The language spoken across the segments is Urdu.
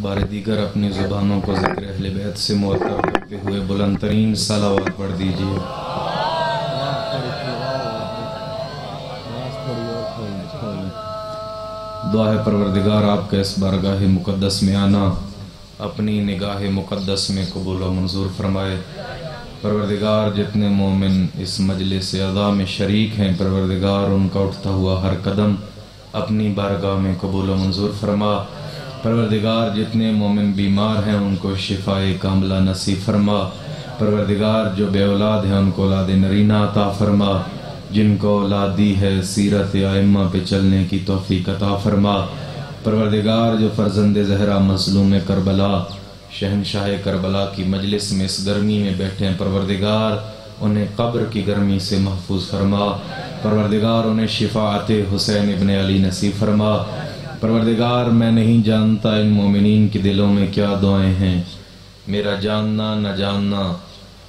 بار دیگر اپنی زبانوں کو ذکر اہل بیت سے معطر کرتے ہوئے بلند ترین صلوات پڑھ دیجیے۔ دعا ہے پروردگار آپ کا اس بارگاہ مقدس میں آنا اپنی نگاہ مقدس میں قبول و منظور فرمائے۔ پروردگار جتنے مومن اس مجلس اعضاء میں شریک ہیں، پروردگار ان کا اٹھتا ہوا ہر قدم اپنی بارگاہ میں قبول و منظور فرما۔ پروردگار جتنے مومن بیمار ہیں ان کو شفاء کاملہ نصیب فرما۔ پروردگار جو بے اولاد ہیں ان کو اولاد نرینہ عطا فرما۔ جن کو اولاد دی ہے سیرت ائمہ پہ چلنے کی توفیق عطا فرما۔ پروردگار جو فرزند زہرا مظلوم کربلا شہنشاہ کربلا کی مجلس میں اس گرمی میں بیٹھے ہیں، پروردگار انہیں قبر کی گرمی سے محفوظ فرما۔ پروردگار انہیں شفاعت حسین ابن علی نصیب فرما۔ پروردگار میں نہیں جانتا ان مومنین کے دلوں میں کیا دعائیں ہیں، میرا جاننا نہ جاننا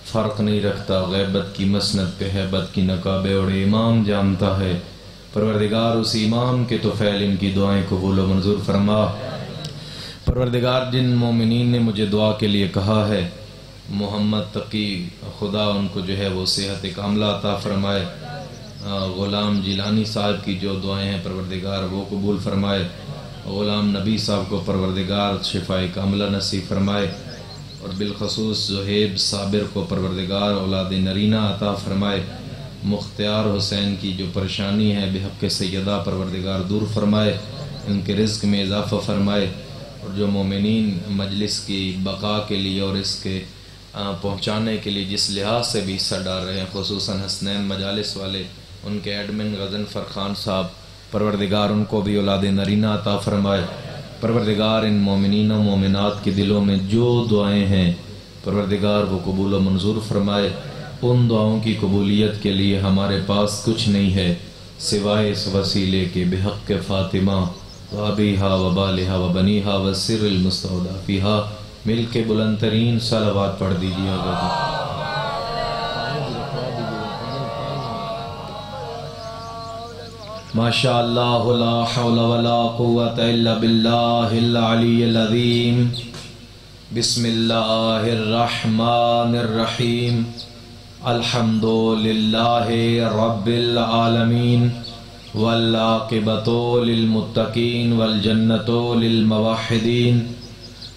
فرق نہیں رکھتا، غیبت کی مسند پہ ہیبت کی نقاب اوڑے امام جانتا ہے۔ پروردگار اس امام کے طفیل ان کی دعائیں قبول و منظور فرما۔ پروردگار جن مومنین نے مجھے دعا کے لیے کہا ہے، محمد تقی خدا ان کو جو ہے وہ صحت کاملہ عطا فرمائے۔ غلام جیلانی صاحب کی جو دعائیں ہیں پروردگار وہ قبول فرمائے۔ غلام نبی صاحب کو پروردگار شفاء کاملہ نصیب فرمائے، اور بالخصوص زہیب صابر کو پروردگار اولاد نرینہ عطا فرمائے۔ مختار حسین کی جو پریشانی ہے بحق سیدہ پروردگار دور فرمائے، ان کے رزق میں اضافہ فرمائے، اور جو مومنین مجلس کی بقا کے لیے اور اس کے پہنچانے کے لیے جس لحاظ سے بھی حصہ ڈال رہے ہیں، خصوصاً حسنین مجالس والے، ان کے ایڈمن غضنفر خان صاحب، پروردگار ان کو بھی اولاد نرینہ عطا فرمائے۔ پروردگار ان مومنین و مومنات کے دلوں میں جو دعائیں ہیں پروردگار وہ قبول و منظور فرمائے۔ ان دعاؤں کی قبولیت کے لیے ہمارے پاس کچھ نہیں ہے سوائے اس وسیلے کے بحق فاطمہ و ابیہا و بالہا و بنیہا و سر المستودع فیہا۔ مل کے بلند ترین صلوات پڑھ دیجیے آگا۔ ماشاء اللہ لا حول ولا قوة الا باللہ العلی العظیم۔ بسم اللہ الرحمن الرحیم۔ الحمد للہ رب العالمین والعاقبۃ للمتقین والجنۃ للموحدین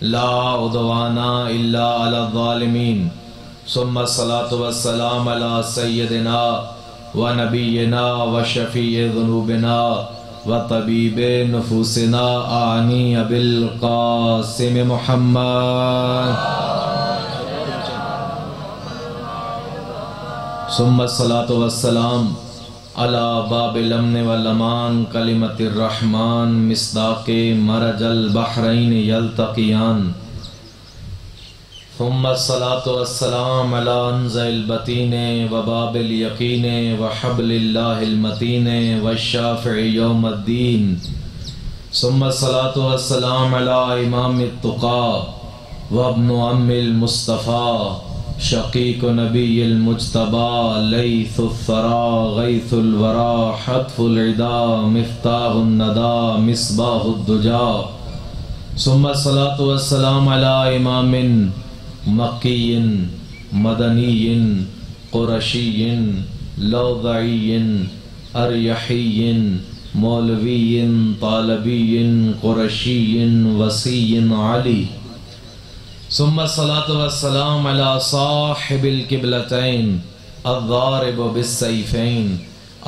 لا عدوان الا علی الظالمین، ثم الصلاۃ والسلام علی سیدنا ونبینا وشفیع ذنوبنا وطبیب نفوسنا آنی بالقاسم محمد، ثم الصلاۃ والسلام علی باب الامن والامان کلمۃ الرحمن مصداق مرج البحرین یلتقیان، ثم الصلاۃ والسلام علی انزع البطین وباب الیقین وحبل اللہ المتین والشافع یوم الدین، ثم الصلاۃ والسلام علی امام التقی وابن عم المصطفیٰ شقیق نبی المجتبی لیث الثری غیث الورى حتف العدا مفتاح الندى مصباح الدجى، ثم الصلاۃ والسلام علی امام مکی مدنی قرشی لوذعی اریحی مولوی طالبی قرشی وسیع علی، ثم الصلاۃ والسلام علی صاحب القبلتین الضارب بالسیفین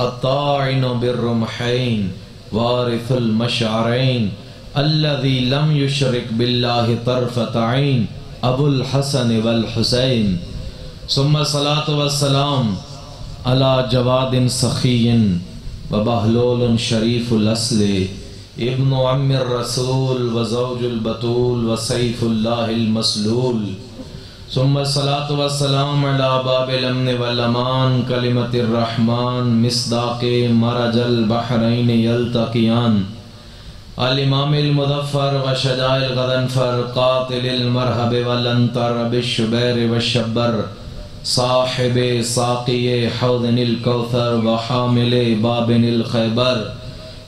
الطاعن بالرمحین وارث المشعرین الذی لم یشرک باللہ طرفۃ عین ابو الحسن والحسین، ثم الصلاۃ والسلام علی جواد سخی وبہلول شریف الاصل ابن عم الرسول وزوج البتول وسیف اللہ المسلول، ثم الصلاۃ والسلام علی باب الامن والامان کلمۃ الرحمن مصداق مرج البحرین یلتقیان، الامام المظفر وشجاع الغضنفر قاتل المرحب والانطر بالشبیر والشبر صاحب ساقی حوض الکوثر وحامل بابن الخیبر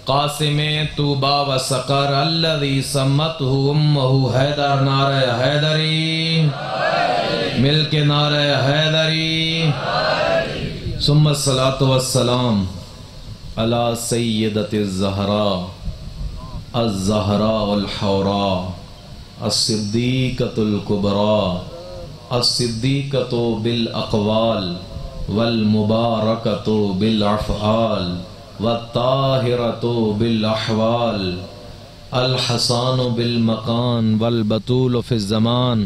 قاسم طوبا و سقر الذی سمتہ امہ حیدر نعرہ حیدری مل کے نعرہ حیدری ثم الصلاة والسلام علی سیدت الزہراء الزہراء الحوراء الصدیقۃ الکبریٰ الصدیقۃ بالاقوال والمبارکۃ بالافعال والطاہرۃ بالاحوال الحسان بالمکان والبطول فی الزمان.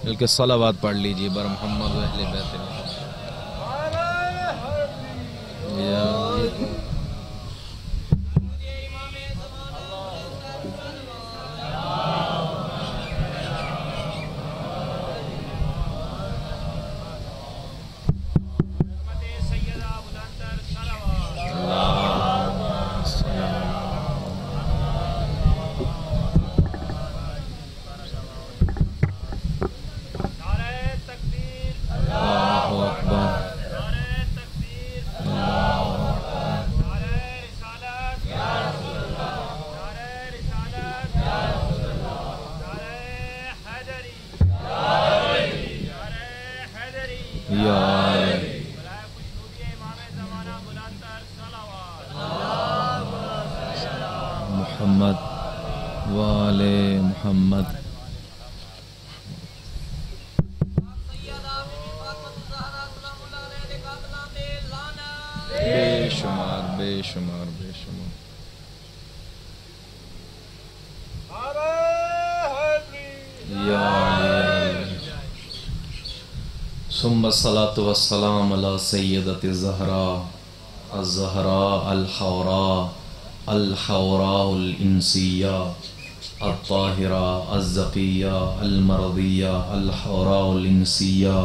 مل کے صلوات پڑھ لیجیے بر محمد و اہل بیت محمد وآل محمد. بے شمار بے شمار بے شمار. یا ثم الصلاة والسلام علی سیدت الزہراء الزہراء الحوراء الحوراء الانسیہ الطاہرہ الزکیہ المرضیہ الحوراء الانسیہ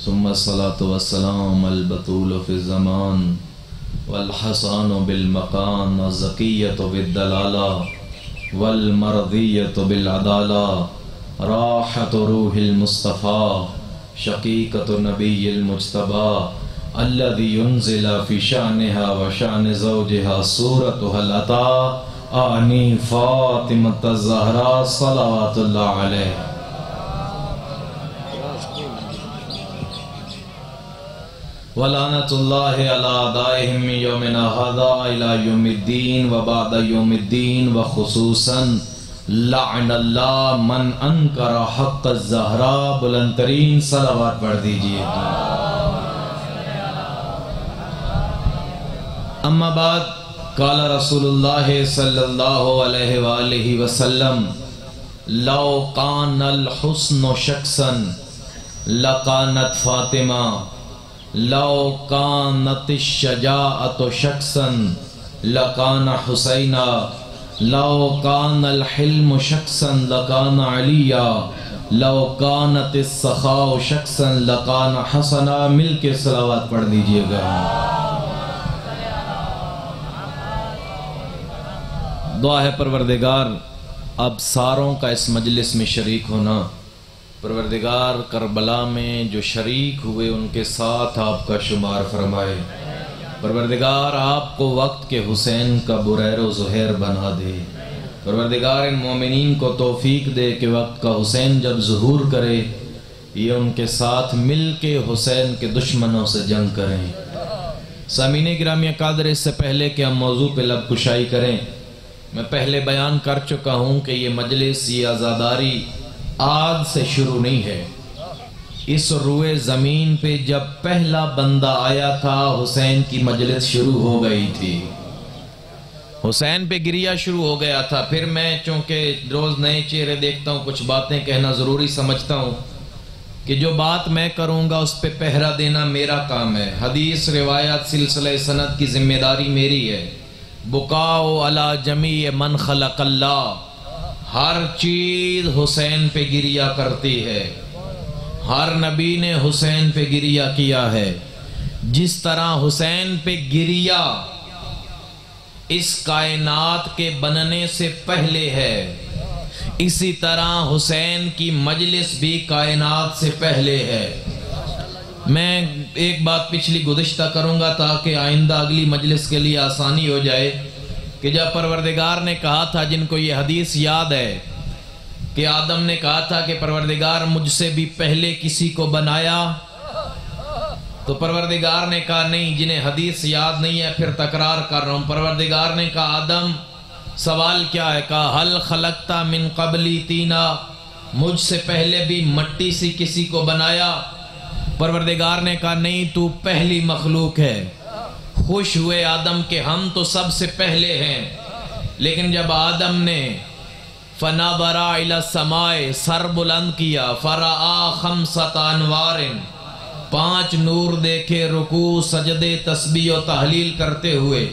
ثم الصلاة والسلام البطول فی الزمان والحسان بالمکان الزکیۃ بالدلالہ والمرضیۃ بالعدالہ راحت روح المصطفیٰ شقیقۃ نبی المجتبی الذي ينزل في شأنها وشأن زوجها صورتها العطاء آنی فاطمة الزہراء صلوات اللہ علیہ. ولعنت اللہ علی اعدائهم من یومنا ھذا الی یوم الدین وبعد یوم الدین وخصوصا لعن اللہ من انکر حق الزہراء. بلند ترین صلوات پڑھ دیجئے. اما بعد قال رسول اللہ صلی اللہ علیہ وآلہ وسلم لو کان الحسن شخصا لکانت فاطمہ لو کانت الشجاعت شخصا لکان حسینہ لو کان الحلم شخصا لکان علیہ لو کانت السخاء شخصا لکان حسنہ. مل کے صلوات پڑھ دیجئے گا. دعا ہے پروردگار اب ساروں کا اس مجلس میں شریک ہونا. پروردگار کربلا میں جو شریک ہوئے ان کے ساتھ آپ کا شمار فرمائے. پروردگار آپ کو وقت کے حسین کا بریر و زہیر بنا دے. پروردگار ان مومنین کو توفیق دے کہ وقت کا حسین جب ظہور کرے یہ ان کے ساتھ مل کے حسین کے دشمنوں سے جنگ کریں. سامعین گرامی قادر اس سے پہلے کہ ہم موضوع پہ لب کشائی کریں میں پہلے بیان کر چکا ہوں کہ یہ مجلس یہ عزاداری آج سے شروع نہیں ہے. اس روئے زمین پہ جب پہلا بندہ آیا تھا حسین کی مجلس شروع ہو گئی تھی. حسین پہ گریہ شروع ہو گیا تھا. پھر میں چونکہ روز نئے چہرے دیکھتا ہوں کچھ باتیں کہنا ضروری سمجھتا ہوں کہ جو بات میں کروں گا اس پہ پہرا دینا میرا کام ہے. حدیث روایات سلسلہ سند کی ذمہ داری میری ہے. بکاؤ علی جمیع من خلق اللہ. ہر چیز حسین پہ گریہ کرتی ہے. ہر نبی نے حسین پہ گریہ کیا ہے. جس طرح حسین پہ گریہ اس کائنات کے بننے سے پہلے ہے اسی طرح حسین کی مجلس بھی کائنات سے پہلے ہے. میں ایک بات پچھلی گزشتہ کروں گا تاکہ آئندہ اگلی مجلس کے لیے آسانی ہو جائے. کہ جب پروردگار نے کہا تھا، جن کو یہ حدیث یاد ہے کہ آدم نے کہا تھا کہ پروردگار مجھ سے بھی پہلے کسی کو بنایا، تو پروردگار نے کہا نہیں، جنہیں حدیث یاد نہیں ہے پھر تکرار کر رہا ہوں۔ پروردگار نے کہا آدم سوال کیا ہے؟ کہا حل خلقتا من قبلی طینا، مجھ سے پہلے بھی مٹی سے کسی کو بنایا؟ پروردگار نے کہا نہیں، تو پہلی مخلوق ہے۔ خوش ہوئے آدم کہ ہم تو سب سے پہلے ہیں۔ لیکن جب آدم نے فنظر الی السماء، سر بلند کیا، فرآ خمسۃ انوار، 5 نور دیکھے رکوع سجدے تسبیح و تحلیل کرتے ہوئے،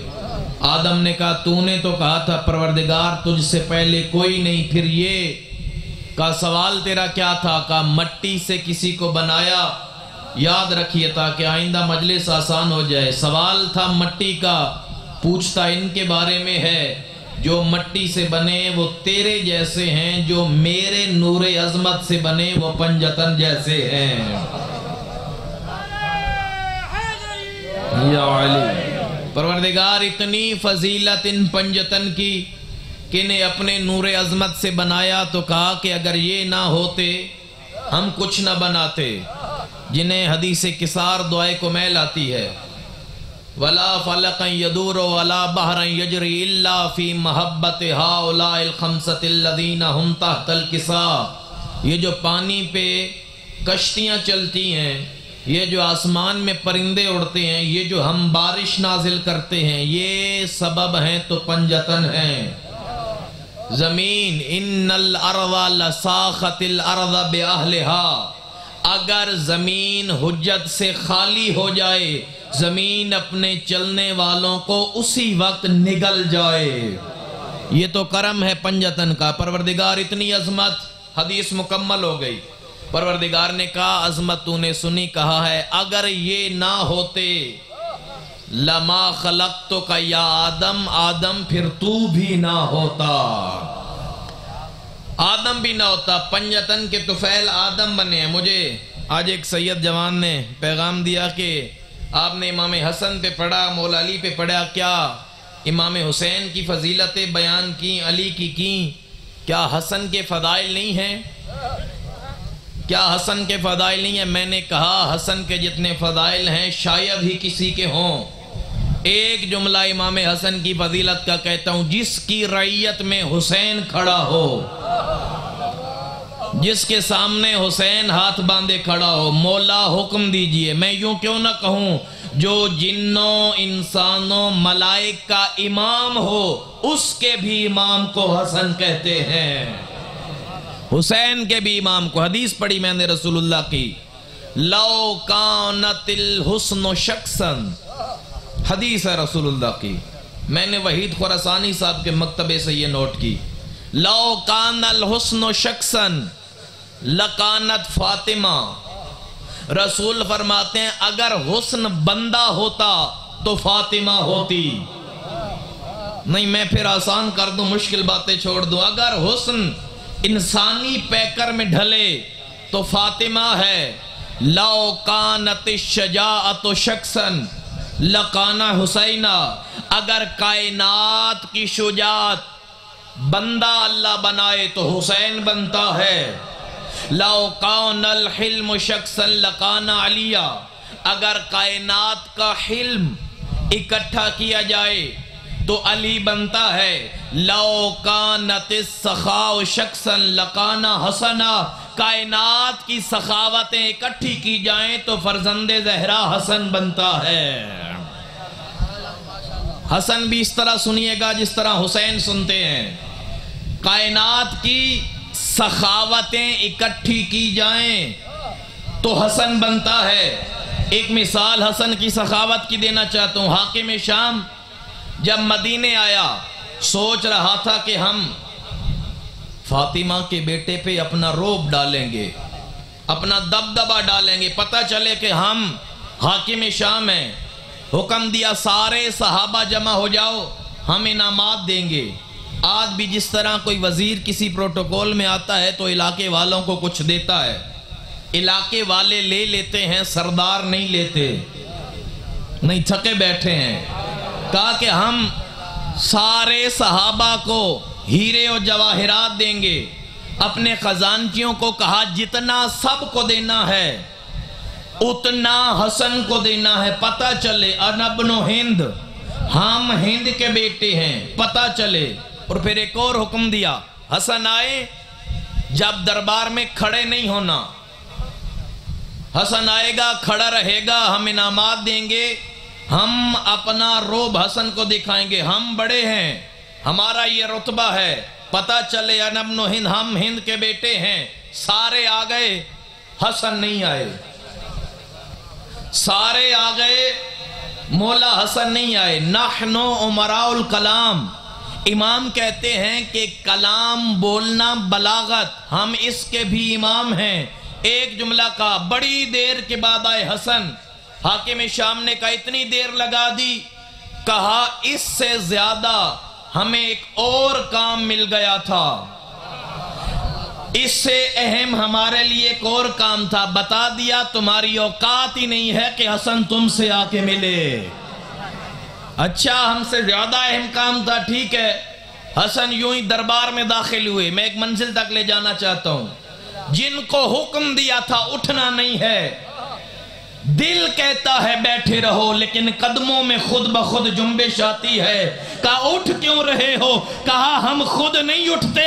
آدم نے کہا تو نے تو کہا تھا پروردگار تجھ سے پہلے کوئی نہیں، پھر یہ کا سوال تیرا کیا تھا؟ کہا مٹی سے کسی کو بنایا۔ یاد رکھیے تاکہ آئندہ مجلس آسان ہو جائے، سوال تھا مٹی کا، پوچھتا ان کے بارے میں ہے جو مٹی سے بنے وہ تیرے جیسے ہیں، جو میرے نور عظمت سے بنے وہ پنجتن جیسے ہیں۔ یا علی، پروردگار اتنی فضیلت ان پنجتن کی کہ انہیں اپنے نور عظمت سے بنایا، تو کہا کہ اگر یہ نہ ہوتے ہم کچھ نہ بناتے، جنہیں حدیث کسار دعائے کو میل آتی ہے، وَلَا فَلَقًا يَدُورُ وَلَا بَحْرًا يَجْرِي إِلَّا فِي مَحَبَّةِ هَؤُلَاءِ الْخَمْسَةِ الَّذِينَ هُمْ تَحْتَ الْكِسَاءِ، یہ جو پانی پہ کشتیاں چلتی ہیں، یہ جو آسمان میں پرندے اڑتے ہیں، یہ جو ہم بارش نازل کرتے ہیں، یہ سبب ہیں تو پنجتن ہیں۔ زمین ان الارض لساخت الارض باہلہا، اگر زمین حجت سے خالی ہو جائے، زمین اپنے چلنے والوں کو اسی وقت نگل جائے۔ یہ تو کرم ہے پنجتن کا۔ پروردگار اتنی عظمت، حدیث مکمل ہو گئی۔ پروردگار نے کہا عظمت تو نے سنی، کہا ہے اگر یہ نہ ہوتے لما خلقتک یا آدم، آدم پھر تو بھی نہ ہوتا، آدم بھی نہ ہوتا۔ پنجتن کے طفیل آدم بنے ہیں۔ مجھے آج ایک سید جوان نے پیغام دیا کہ آپ نے امام حسن پہ پڑھا، مولا علی پہ پڑھا، کیا امام حسین کی فضیلتیں بیان کی، علی کی کیا حسن کے فضائل نہیں ہیں؟ کیا حسن کے فضائل نہیں ہیں؟ میں نے کہا حسن کے جتنے فضائل ہیں شاید ہی کسی کے ہوں۔ ایک جملہ امام حسن کی فضیلت کا کہتا ہوں، جس کی رعیت میں حسین کھڑا ہو، جس کے سامنے حسین ہاتھ باندھے کھڑا ہو، مولا حکم دیجئے، میں یوں کیوں نہ کہوں، جو جنوں انسانوں ملائک کا امام ہو، اس کے بھی امام کو حسن کہتے ہیں، حسین کے بھی امام کو۔ حدیث پڑھی میں نے رسول اللہ کی، لو کانت الحسن شخصا، حدیث ہے رسول اللہ کی، میں نے وحید خراسانی صاحب کے مکتبے سے یہ نوٹ کی، لو کان الحسن شخصا لکانت فاطمہ، رسول فرماتے ہیں اگر حسن بندہ ہوتا تو فاطمہ ہوتی۔ نہیں میں پھر آسان کر دوں، مشکل باتیں چھوڑ دوں، اگر حسن انسانی پیکر میں ڈھلے تو فاطمہ ہے۔ لو کانت الشجاعت شخصا لکانا حسینہ، اگر کائنات کی شجاعت بندہ اللہ بنائے تو حسین بنتا ہے۔ لو کان الحلم شخصا لکانا علیہ، اگر کائنات کا حلم اکٹھا کیا جائے تو علی بنتا ہے۔ لو کانت السخاء شخصا لکانا حسنا، کائنات کی سخاوتیں اکٹھی کی جائیں تو فرزند زہرا حسن بنتا ہے۔ حسن بھی اس طرح سنیے گا جس طرح حسین سنتے ہیں، کائنات کی سخاوتیں اکٹھی کی جائیں تو حسن بنتا ہے۔ ایک مثال حسن کی سخاوت کی دینا چاہتا ہوں۔ حاکم شام جب مدینے آیا سوچ رہا تھا کہ ہم فاطمہ کے بیٹے پہ اپنا روب ڈالیں گے، اپنا دبدبہ ڈالیں گے، پتہ چلے کہ ہم حاکم شام ہیں۔ حکم دیا سارے صحابہ جمع ہو جاؤ، ہم انعامات دیں گے۔ آج بھی جس طرح کوئی وزیر کسی پروٹوکول میں آتا ہے تو علاقے والوں کو کچھ دیتا ہے، علاقے والے لے لیتے ہیں، سردار نہیں لیتے، نہیں تھکے بیٹھے ہیں۔ کہا کہ ہم سارے صحابہ کو ہیرے و جواہرات دیں گے. اپنے خزانچیوں کو کہا جتنا سب کو دینا ہے اتنا حسن کو دینا ہے. پتہ چلے انا ابن ہند، ہم ہند کے بیٹے ہیں، پتہ چلے. اور پھر ایک اور حکم دیا، حسن آئے جب دربار میں کھڑے نہیں ہونا. حسن آئے گا، کھڑا رہے گا، ہم انعامات دیں گے، ہم اپنا روب حسن کو دکھائیں گے، ہم بڑے ہیں، ہمارا یہ رتبہ ہے. پتہ چلے انا ابن ہند، ہم ہند کے بیٹے ہیں. سارے آ گئے، حسن نہیں آئے. سارے آ گئے، مولا حسن نہیں آئے. نحنو امراء الکلام، امام کہتے ہیں کہ کلام بولنا بلاغت، ہم اس کے بھی امام ہیں. ایک جملہ کہا، بڑی دیر کے بعد آئے حسن. حاکم شام نے کہا اتنی دیر لگا دی؟ کہا اس سے زیادہ ہمیں ایک اور کام مل گیا تھا، اس سے اہم ہمارے لیے ایک اور کام تھا. بتا دیا تمہاری اوقات ہی نہیں ہے کہ حسن تم سے آ کے ملے. اچھا ہم سے زیادہ اہم کام تھا، ٹھیک ہے. حسن یوں ہی دربار میں داخل ہوئے. میں ایک منزل تک لے جانا چاہتا ہوں. جن کو حکم دیا تھا اٹھنا نہیں ہے، دل کہتا ہے بیٹھے رہو، لیکن قدموں میں خود بخود جنبش آتی ہے. کہا اٹھ کیوں رہے ہو؟ کہا ہم خود نہیں اٹھتے،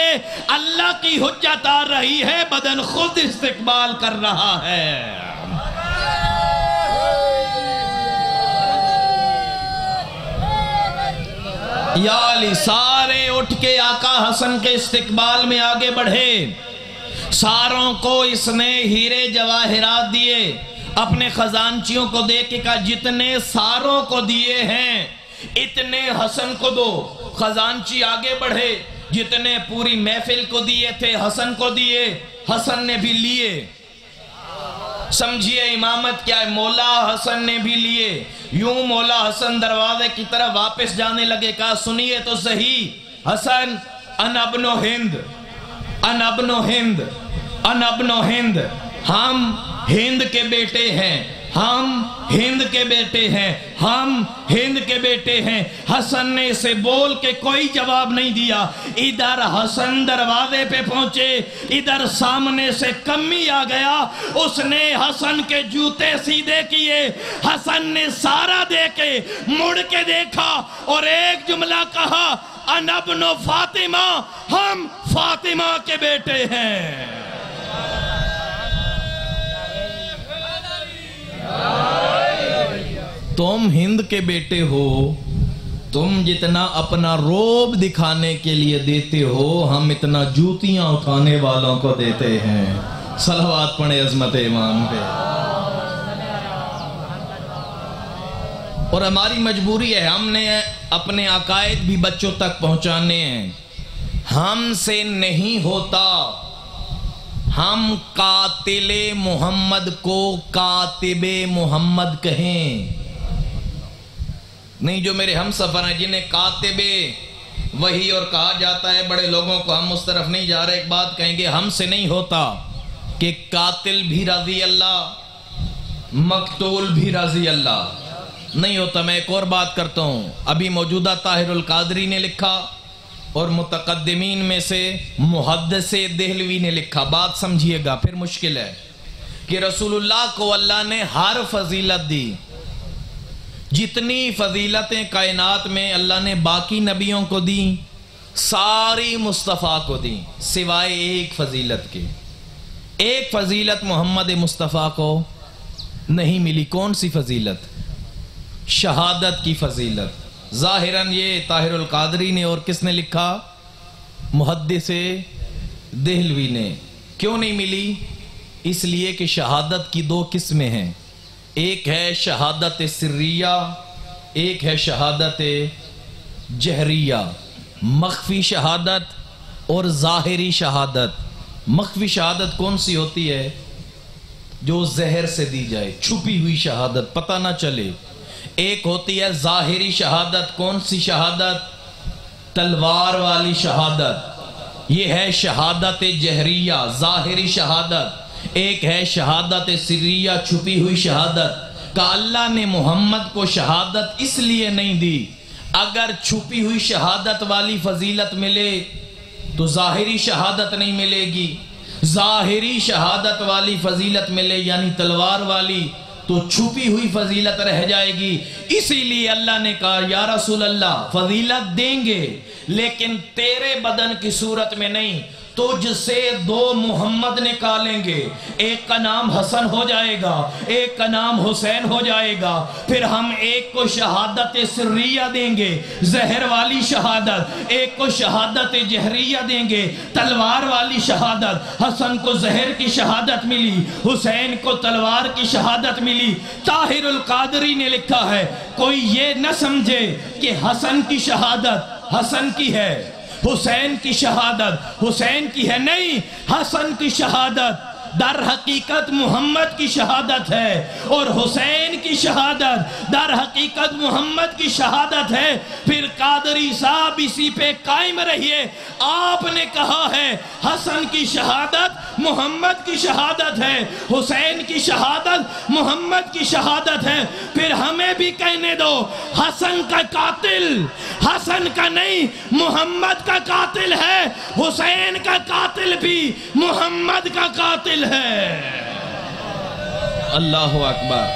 اللہ کی حجت آ رہی ہے، بدن خود استقبال کر رہا ہے. یا علی، سارے اٹھ کے آقا حسن کے استقبال میں آگے بڑھے. ساروں کو اس نے ہیرے جواہرات دیے. اپنے خزانچیوں کو دے کے کہا جتنے ساروں کو دیے ہیں اتنے حسن کو دو. خزانچی آگے بڑھے، جتنے پوری محفل کو دیے تھے حسن کو دیے. حسن نے بھی لیے. سمجھیے امامت کیا ہے، مولا حسن نے بھی لیے. یوں مولا حسن دروازے کی طرف واپس جانے لگے. کہا سنیے تو صحیح، حسن انا ابن ہند، انا ابن ہند، انا ابن ہند، ہم ہند کے بیٹے ہیں، ہم ہند کے بیٹے ہیں، ہم ہند کے بیٹے ہیں. حسن نے اسے بول کے کوئی جواب نہیں دیا. ادھر حسن دروازے پہ پہنچے، ادھر سامنے سے کمی آ گیا. اس نے حسن کے جوتے سیدھے کیے. حسن نے سارا دے کے مڑ کے دیکھا اور ایک جملہ کہا، انا ابن فاطمہ، ہم فاطمہ کے بیٹے ہیں. تم ہند کے بیٹے ہو، تم جتنا اپنا روب دکھانے کے لیے دیتے ہو، ہم اتنا جوتیاں اٹھانے والوں کو دیتے ہیں. صلوات پڑھیں عظمت امام پہ. اور ہماری مجبوری ہے، ہم نے اپنے عقائد بھی بچوں تک پہنچانے ہیں. ہم سے نہیں ہوتا. ہم قاتل محمد کو کاتب محمد کہیں نہیں. جو میرے ہم سفر ہیں جنہیں کاتب وحی اور کہا جاتا ہے، بڑے لوگوں کو ہم اس طرف نہیں جا رہے. ایک بات کہیں گے، ہم سے نہیں ہوتا کہ قاتل بھی رضی اللہ، مقتول بھی رضی اللہ نہیں ہوتا. میں ایک اور بات کرتا ہوں. ابھی موجودہ طاہر القادری نے لکھا اور متقدمین میں سے محدث دہلوی نے لکھا. بات سمجھیے گا پھر مشکل ہے، کہ رسول اللہ کو اللہ نے ہر فضیلت دی. جتنی فضیلتیں کائنات میں اللہ نے باقی نبیوں کو دی، ساری مصطفیٰ کو دی، سوائے ایک فضیلت کے. ایک فضیلت محمد مصطفیٰ کو نہیں ملی. کون سی فضیلت؟ شہادت کی فضیلت. ظاہراً یہ طاہر القادری نے اور کس نے لکھا؟ محدث دہلوی نے. کیوں نہیں ملی؟ اس لیے کہ شہادت کی دو قسمیں ہیں. ایک ہے شہادت سریہ، ایک ہے شہادت جہریہ. مخفی شہادت اور ظاہری شہادت. مخفی شہادت کون سی ہوتی ہے؟ جو زہر سے دی جائے، چھپی ہوئی شہادت، پتہ نہ چلے. ایک ہوتی ہے ظاہری شہادت. کون سی شہادت؟ تلوار والی شہادت. یہ ہے شہادت جہریہ، ظاہری شہادت. ایک ہے شہادت سریہ، چھپی ہوئی شہادت. کہ اللہ نے محمد کو شہادت اس لیے نہیں دی، اگر چھپی ہوئی شہادت والی فضیلت ملے تو ظاہری شہادت نہیں ملے گی، ظاہری شہادت والی فضیلت ملے یعنی تلوار والی تو چھپی ہوئی فضیلت رہ جائے گی۔ اسی لیے اللہ نے کہا یا رسول اللہ فضیلت دیں گے لیکن تیرے بدن کی صورت میں نہیں، تجھ سے دو محمد نکالیں گے، ایک کا نام حسن ہو جائے گا، ایک کا نام حسین ہو جائے گا، پھر ہم ایک کو شہادت سریہ دیں گے زہر والی شہادت، ایک کو شہادت جہریہ دیں گے تلوار والی شہادت۔ حسن کو زہر کی شہادت ملی، حسین کو تلوار کی شہادت ملی۔ طاہر القادری نے لکھا ہے کوئی یہ نہ سمجھے کہ حسن کی شہادت حسن کی ہے، حسین کی شہادت حسین کی ہے، نہیں، حسن کی شہادت در حقیقت محمد کی شہادت ہے اور حسین کی شہادت در حقیقت محمد کی شہادت ہے۔ پھر قادری صاحب اسی پہ قائم رہیے، آپ نے کہا ہے حسن کی شہادت محمد کی شہادت ہے، حسین کی شہادت محمد کی شہادت ہے، پھر ہمیں بھی کہنے دو حسن کا قاتل حسن کا نہیں محمد کا قاتل ہے، حسین کا قاتل بھی محمد کا قاتل ہے۔ اللہ اکبر،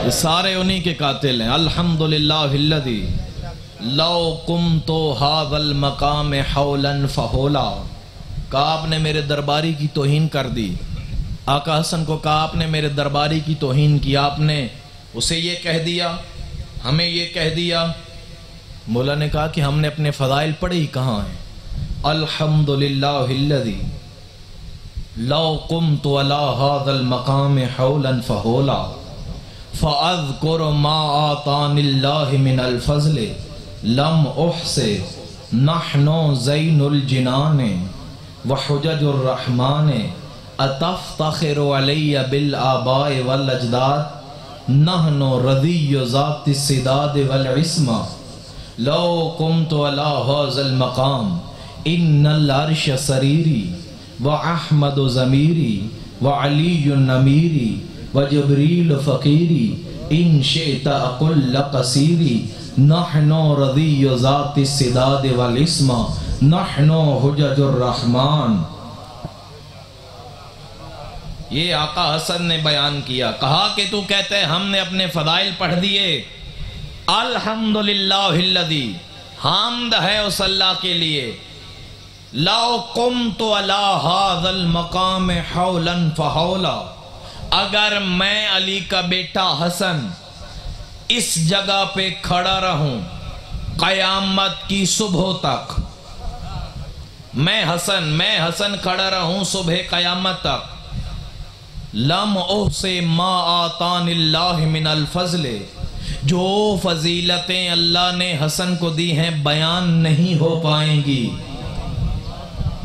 یہ سارے انہی کے قاتل ہیں۔ الحمدللہ الذی لو قمت ھذا المقام حولا فحولا، کہا آپ نے میرے درباری کی توہین کر دی، آقا حسن کو کہا آپ نے میرے درباری کی توہین کی، آپ نے اسے یہ کہہ دیا، ہمیں یہ کہہ دیا۔ مولا نے کہا کہ ہم نے اپنے فضائل پڑھے ہی کہاں ہیں؟ الحمدللہ الذی لو قمت علی ھذا المقام حولا فحولا فاذکر ما آتانی اللہ من الفضل لم احص نحن زین الجنان وحجج الرحمن اتفتخر علی بالآباء والاجداد نحن رضی ذات السداد والعصمہ لو قمت علی ھذا المقام ان العرش سریری واحمد ضمیری وعلی نمیری وجبریل فقیری ان شئت اقل قصیری نحن رضی ذات السداد والعصمہ نحن حجج الرحمن۔ یہ آقا حسن نے بیان کیا، کہا کہ تو کہتے ہیں ہم نے اپنے فضائل پڑھ دیے۔ الحمدللہ الذی، حمد ہے اس اللہ کے لیے، لو قمت علی ھذا المقام حولا فحولا، اگر میں علی کا بیٹا حسن اس جگہ پہ کھڑا رہوں قیامت کی صبح تک، میں حسن کھڑا رہوں صبح قیامت تک، لم احص ما آتان اللہ من الفضل، جو فضیلتیں اللہ نے حسن کو دی ہیں بیان نہیں ہو پائیں گی،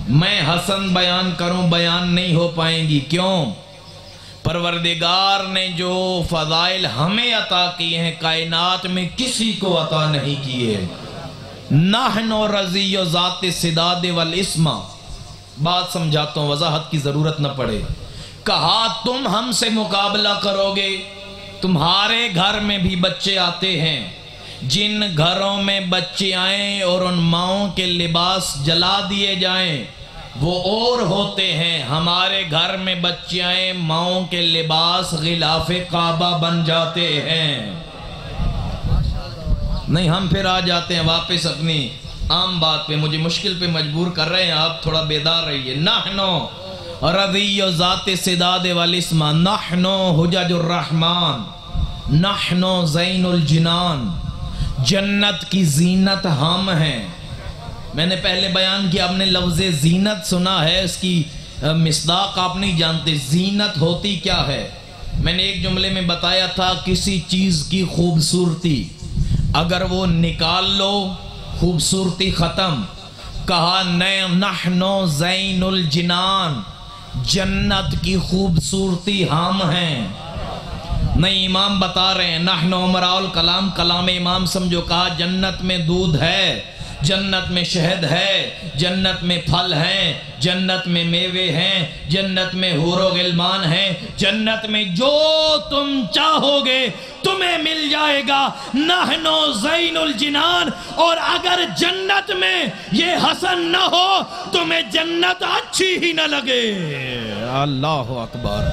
میں حسن بیان کروں بیان نہیں ہو پائیں گی۔ کیوں؟ پروردگار نے جو فضائل ہمیں عطا کیے ہیں کائنات میں کسی کو عطا نہیں کیے۔ نحن رضی ذات السداد والعصمہ، بات سمجھاتا ہوں وضاحت کی ضرورت نہ پڑے۔ کہا تم ہم سے مقابلہ کرو گے، تمہارے گھر میں بھی بچے آتے ہیں، جن گھروں میں بچے آئیں اور ان ماؤں کے لباس جلا دیے جائیں وہ اور ہوتے ہیں، ہمارے گھر میں بچے آئیں ماؤں کے لباس غلاف کعبہ بن جاتے ہیں۔ نہیں، ہم پھر آ جاتے ہیں واپس اپنی عام بات پہ، مجھے مشکل پہ مجبور کر رہے ہیں آپ، تھوڑا بیدار رہیے۔ نحن رضی ذات السداد والعصمہ نحن حجج الرحمن نحن زین الجنان، جنت کی زینت ہم ہیں۔ میں نے پہلے بیان کیا، آپ نے لفظ زینت سنا ہے، اس کی مصداق آپ نہیں جانتے، زینت ہوتی کیا ہے؟ میں نے ایک جملے میں بتایا تھا کسی چیز کی خوبصورتی اگر وہ نکال لو خوبصورتی ختم۔ کہا نحن زین الجنان، جنت کی خوبصورتی ہم ہیں۔ نہیں، امام بتا رہے ہیں نحن عمراء الکلام، کلام امام سمجھو، کہا جنت میں دودھ ہے جنت میں شہد ہے، جنت میں پھل ہیں، جنت میں میوے ہیں، جنت میں حور و غلمان ہیں، جنت میں جو تم چاہو گے تمہیں مل جائے گا۔ نحنو زین الجنان، اور اگر جنت میں یہ حسن نہ ہو تمہیں جنت اچھی ہی نہ لگے۔ اللہ اکبر۔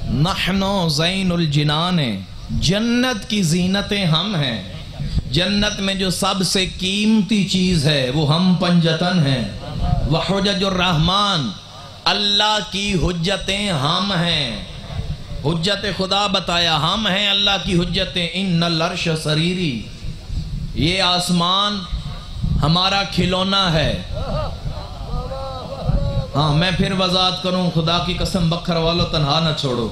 نحنو زین الجنان، جنت کی زینتیں ہم ہیں، جنت میں جو سب سے قیمتی چیز ہے وہ ہم پنجتن ہیں۔ وحجج الرحمن، اللہ کی حجتیں ہم ہیں۔ حجت خدا بتایا ہم ہیں اللہ کی حجتیں۔ ان العرش سریری، یہ آسمان ہمارا کھلونا ہے۔ ہاں میں پھر وضاحت کروں، خدا کی قسم بکھر والو تنہا نہ چھوڑو۔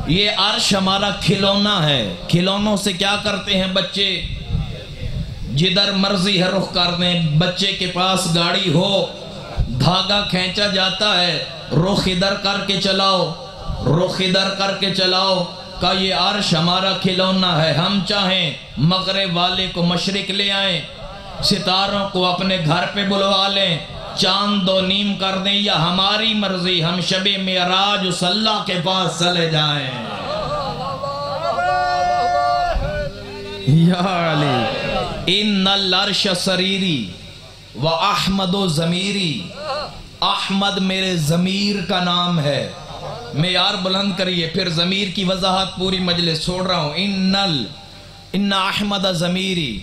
یہ عرش ہمارا کھلونا ہے۔ کھلونوں سے کیا کرتے ہیں بچے؟ جدھر مرضی ہے رخ کر دیں۔ بچے کے پاس گاڑی ہو، دھاگا کھینچا جاتا ہے، رخ ادھر کر کے چلاؤ، رخ ادھر کر کے چلاؤ۔ کہ یہ عرش ہمارا کھلونا ہے، ہم چاہیں مغرب والے کو مشرق لے آئیں، ستاروں کو اپنے گھر پہ بلوا لیں، چاند دو نیم کر دیں، یا ہماری مرضی ہم شب معراج اس اللہ کے پاس چلے جائیں۔ یا علی ان العرش سریری و احمد و ضمیری، احمد میرے ضمیر کا نام ہے۔ معیار بلند کریے، پھر ضمیر کی وضاحت پوری مجلس چھوڑ رہا ہوں۔ ان احمد ضمیری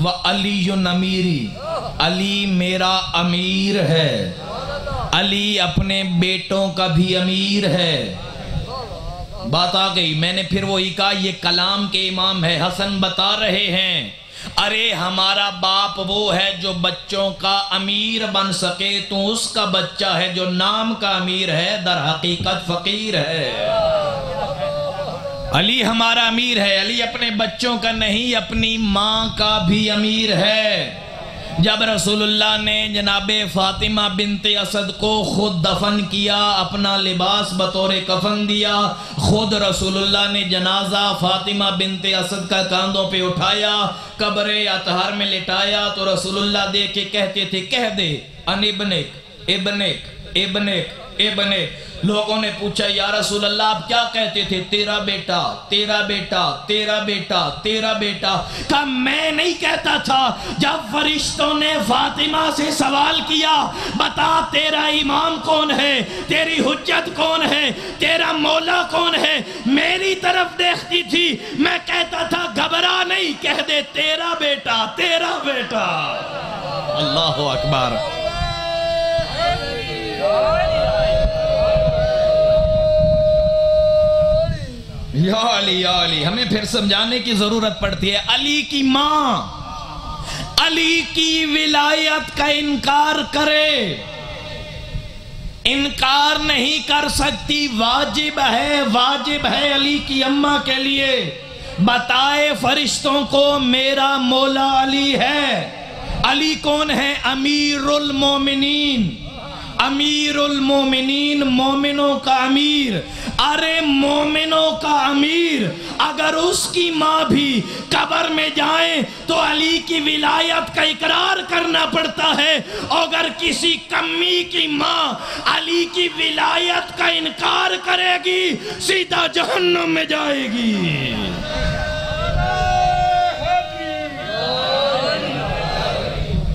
و علی امیری، علی میرا امیر ہے، علی اپنے بیٹوں کا بھی امیر ہے۔ بات آ گئی، میں نے پھر وہی کہا یہ کلام کے امام ہے۔ حسن بتا رہے ہیں ارے ہمارا باپ وہ ہے جو بچوں کا امیر بن سکے، تو اس کا بچہ ہے جو نام کا امیر ہے، در حقیقت فقیر ہے۔ علی ہمارا امیر ہے، علی اپنے بچوں کا نہیں اپنی ماں کا بھی امیر ہے۔ جب رسول اللہ نے جناب فاطمہ بنت اسد کو خود دفن کیا، اپنا لباس بطور کفن دیا، خود رسول اللہ نے جنازہ فاطمہ بنت اسد کا کاندھوں پہ اٹھایا، قبر اطہر میں لٹایا، تو رسول اللہ دیکھ کے کہتے تھے کہہ دے ان ابنک ابنک ابنک ابنک۔ لوگوں نے پوچھا یا رسول اللہ آپ کیا کہتے تھے؟ تیرا بیٹا تیرا بیٹا تیرا بیٹا تیرا بیٹا۔ کہا میں نہیں کہتا تھا، جب فرشتوں نے فاطمہ سے سوال کیا بتا تیرا امام کون ہے، تیری حجت کون ہے، تیرا مولا کون ہے، میری طرف دیکھتی تھی، میں کہتا تھا گھبرا نہیں، کہہ دے تیرا بیٹا تیرا بیٹا۔ اللہ اکبر۔ یا علی یا علی، ہمیں پھر سمجھانے کی ضرورت پڑتی ہے۔ علی کی ماں علی کی ولایت کا انکار کرے، انکار نہیں کر سکتی، واجب ہے علی کی اماں کے لیے بتائے فرشتوں کو میرا مولا علی ہے۔ علی کون ہے؟ امیر المومنین، امیر المومنین، مومنوں کا امیر۔ ارے مومنوں کا امیر اگر اس کی ماں بھی قبر میں جائیں تو علی کی ولایت کا اقرار کرنا پڑتا ہے، اگر کسی کمی کی ماں علی کی ولایت کا انکار کرے گی سیدھا جہنم میں جائے گی۔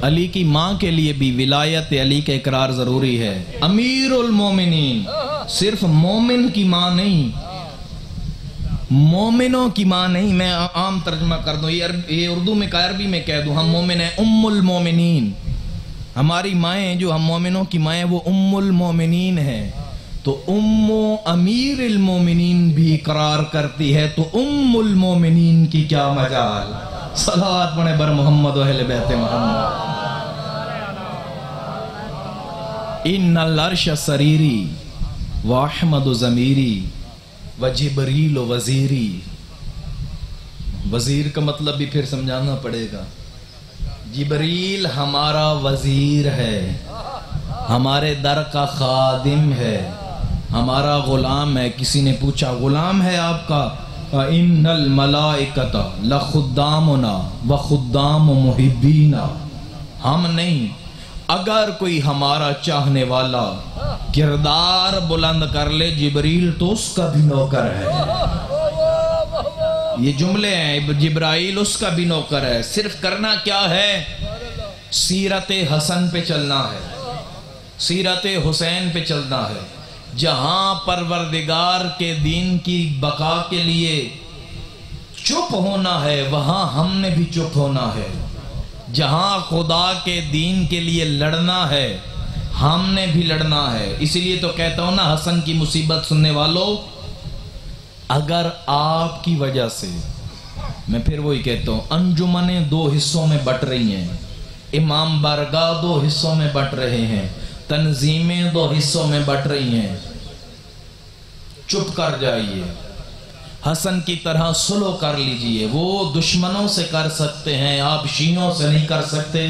علی کی ماں کے لیے بھی ولایت علی کا اقرار ضروری ہے۔ امیر المومنین، صرف مومن کی ماں نہیں، مومنوں کی ماں نہیں۔ میں عام ترجمہ کر دوں، یہ اردو میں کا عربی میں کہہ دوں، ہم مومن ہیں، ام المومنین، ہماری مائیں جو ہم مومنوں کی مائیں وہ ام المومنین ہیں، تو ام امیر المومنین بھی اقرار کرتی ہے، تو ام المومنین کی کیا مجال۔ صلوات پڑھیں بر محمد و اہل بیت محمد۔ ان العرش سریری و احمد ضمیری و جبریل وزیری۔ وزیر کا مطلب بھی پھر سمجھانا پڑے گا۔ جبریل ہمارا وزیر ہے، ہمارے در کا خادم ہے، ہمارا غلام ہے۔ کسی نے پوچھا غلام ہے آپ کا؟ وَإِنَّ الْمَلَائِكَةَ لَخُدَّامُنَا وَخُدَّامُ مُحِبِّينَ، ہم نہیں، اگر کوئی ہمارا چاہنے والا کردار بلند کر لے جبریل تو اس کا بھی نوکر ہے۔ یہ جملے ہیں، جبرائیل اس کا بھی نوکر ہے۔ صرف کرنا کیا ہے؟ سیرت حسن پہ چلنا ہے، سیرت حسین پہ چلنا ہے۔ جہاں پروردگار کے دین کی بقا کے لیے چپ ہونا ہے وہاں ہم نے بھی چپ ہونا ہے۔ جہاں خدا کے دین کے لیے لڑنا ہے ہم نے بھی لڑنا ہے۔ اسی لیے تو کہتا ہوں نا، حسن کی مصیبت سننے والوں، اگر آپ کی وجہ سے، میں پھر وہی کہتا ہوں، انجمنیں دو حصوں میں بٹ رہی ہیں، امام بارگاہ دو حصوں میں بٹ رہے ہیں، تنظیمیں دو حصوں میں بٹ رہی ہیں، چپ کر جائیے، حسن کی طرح سلو کر لیجئے۔ وہ دشمنوں سے کر سکتے ہیں، آپ شیعوں سے نہیں کر سکتے،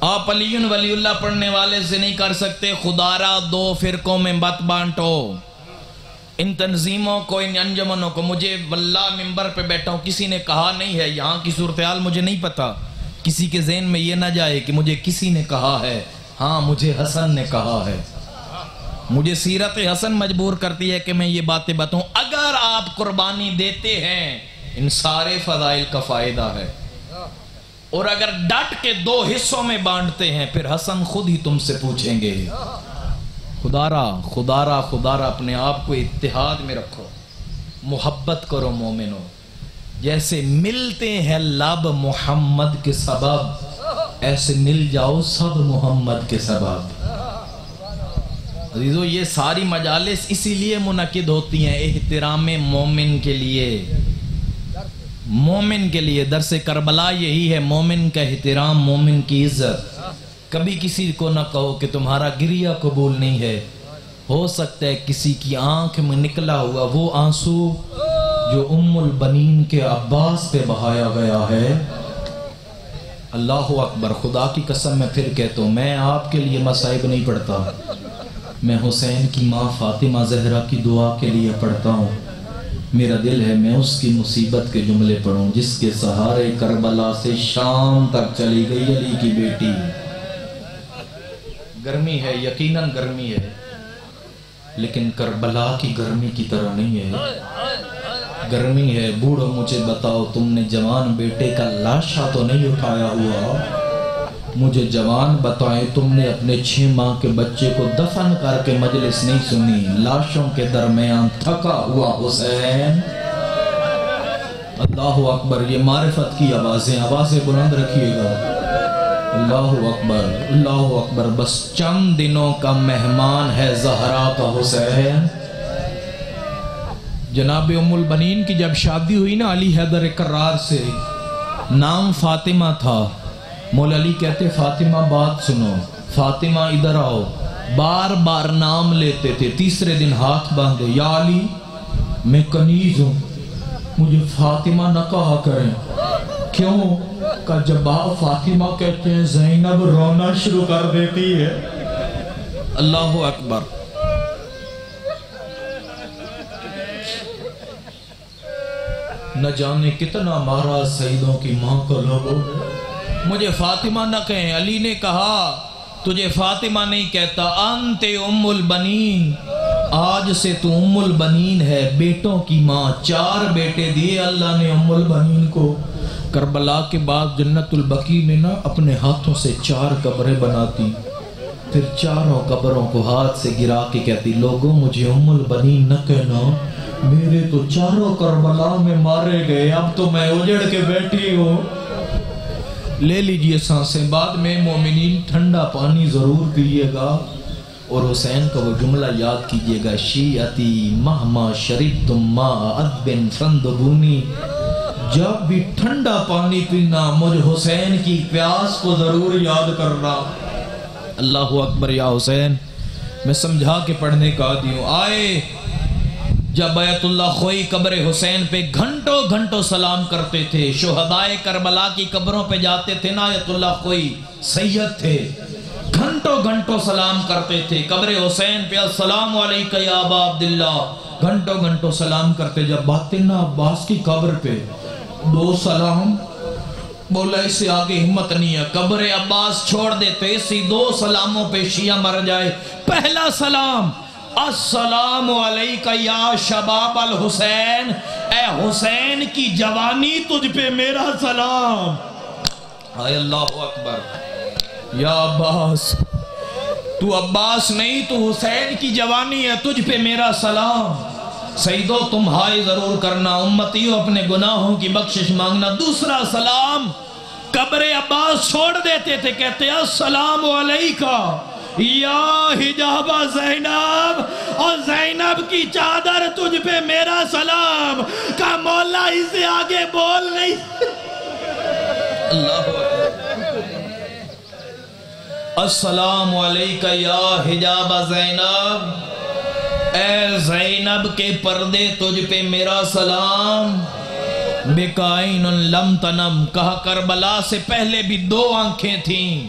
آپ علی ولی اللہ پڑھنے والے سے نہیں کر سکتے۔ خدا را دو فرقوں میں مت بانٹو، ان تنظیموں کو، ان انجمنوں کو۔ مجھے واللہ ممبر پہ بیٹھا ہوں، کسی نے کہا نہیں ہے، یہاں کی صورتحال مجھے نہیں پتا، کسی کے ذہن میں یہ نہ جائے کہ مجھے کسی نے کہا ہے۔ ہاں، مجھے حسن نے کہا ہے، مجھے سیرت حسن مجبور کرتی ہے کہ میں یہ باتیں بتاؤں۔ اگر آپ قربانی دیتے ہیں ان سارے فضائل کا فائدہ ہے، اور اگر ڈٹ کے دو حصوں میں بانٹتے ہیں پھر حسن خود ہی تم سے پوچھیں گے۔ خدا را اپنے آپ کو اتحاد میں رکھو، محبت کرو مومنو، جیسے ملتے ہیں لب محمد کے سبب ایسے مل جاؤ سب محمد کے سبب۔ عزیزو، یہ ساری مجالس اسی لیے منعقد ہوتی ہیں، احترام مومن کے لیے، مومن کے لیے۔ درس کربلا یہی ہے، مومن کا احترام، مومن کی عزت۔ کبھی کسی کو نہ کہو کہ تمہارا گریہ قبول نہیں ہے، ہو سکتا ہے کسی کی آنکھ میں نکلا ہوا وہ آنسو جو ام البنین کے عباس پہ بہایا گیا ہے۔ اللہ اکبر، خدا کی قسم میں پھر کہتا ہوں، میں آپ کے لیے مصائب نہیں پڑھتا، میں حسین کی ماں فاطمہ زہرا کی دعا کے لیے پڑھتا ہوں۔ میرا دل ہے میں اس کی مصیبت کے جملے پڑھوں، جس کے سہارے کربلا سے شام تک چلی گئی علی کی بیٹی۔ گرمی ہے، یقیناً گرمی ہے، لیکن کربلا کی گرمی کی طرح نہیں ہے۔ گرمی ہے، بوڑھو مجھے بتاؤ، تم نے جوان بیٹے کا لاشا تو نہیں اٹھایا ہوا؟ مجھے جوان بتائیں، تم نے اپنے 6 ماہ کے بچے کو دفن کر کے مجلس نہیں سنی؟ لاشوں کے درمیان تھکا ہوا حسین۔ اللہ اکبر، یہ معرفت کی آوازیں بلند رکھیے گا۔ اللہ اکبر، اللہ اکبر۔ بس چند دنوں کا مہمان ہے زہرا کا حسین۔ جناب ام البنین کی جب شادی ہوئی نا علی حیدر کرار سے، نام فاطمہ تھا۔ مولا علی کہتے فاطمہ بات سنو، فاطمہ ادھر آؤ، بار بار نام لیتے تھے۔ تیسرے دن ہاتھ باندھے، یا علی میں کنیز ہوں، مجھے فاطمہ نہ کہا کریں۔ کیوں؟ کہ جب آپ فاطمہ کہتے ہیں زینب رونا شروع کر دیتی ہے۔ اللہ اکبر۔ نہ جانے کتنا مارا سیدوں کی ماں کو لوگوں، مجھے فاطمہ نہ کہیں۔ علی نے کہا تجھے فاطمہ نہیں کہتا، انت ام البنین، آج سے تو ام البنین ہے، بیٹوں کی ماں۔ 4 بیٹے دیے اللہ نے ام البنین کو۔ کربلا کے بعد جنت البقیع میں نا اپنے ہاتھوں سے 4 قبریں بناتی، پھر 4 قبروں کو ہاتھ سے گرا کے کہتی لوگوں مجھے ام البنین نہ کہنا، میرے تو 4 کربلا میں مارے گئے، اب تو میں اجڑ کے بیٹھی ہوں۔ لے لیجئے سانسیں، بعد میں مومنین ٹھنڈا پانی ضرور پیئے گا، اور حسین کا وہ جملہ یاد کیجئے گا، شیعتی مہما شربتم ماء ادب فاندبونی، جب بھی ٹھنڈا پانی پینا مجھ حسین کی پیاس کو ضرور یاد کرنا۔ اللہ اکبر۔ یا حسین، میں سمجھا کے پڑھنے کا عادی ہوں۔ آئے جب بیت اللہ خوئی قبر حسین پہ گھنٹوں گھنٹوں سلام کرتے تھے، شہدائے کربلا کی قبروں پہ جاتے تھے نا، بیت اللہ خوئی سید تھے، گھنٹوں گھنٹوں سلام کرتے تھے۔ قبر حسین پہ السلام علیکہ یا ابا عبداللہ، گھنٹوں گھنٹوں سلام کرتے، جب باتیں نا عباس کی قبر پہ 2 سلام، بولا اس سے آگے ہمت نہیں ہے، قبر عباس چھوڑ دیتے، اسی 2 سلاموں پہ شیعہ مر جائے۔ پہلا سلام، السلام علیکہ یا شباب الحسین، اے حسین کی جوانی تجھ پہ میرا سلام۔ اے اللہ اکبر، یا عباس، تو عباس نہیں، تو حسین کی جوانی ہے، تجھ پہ میرا سلام۔ سیدو تم ہائے ضرور کرنا، امتیوں اپنے گناہوں کی بخشش مانگنا۔ دوسرا سلام، قبر عباس چھوڑ دیتے تھے، کہتے السلام علیکہ یا حجاب زینب، اور زینب کی چادر تجھ پہ میرا سلام۔ کہ مولا اس سے آگے بول نہیں۔ اللہ السلام علیکہ یا حجاب زینب، اے زینب کے پردے تجھ پہ میرا سلام۔ بکائن لم تنم، کہا کربلا سے پہلے بھی 2 آنکھیں تھیں،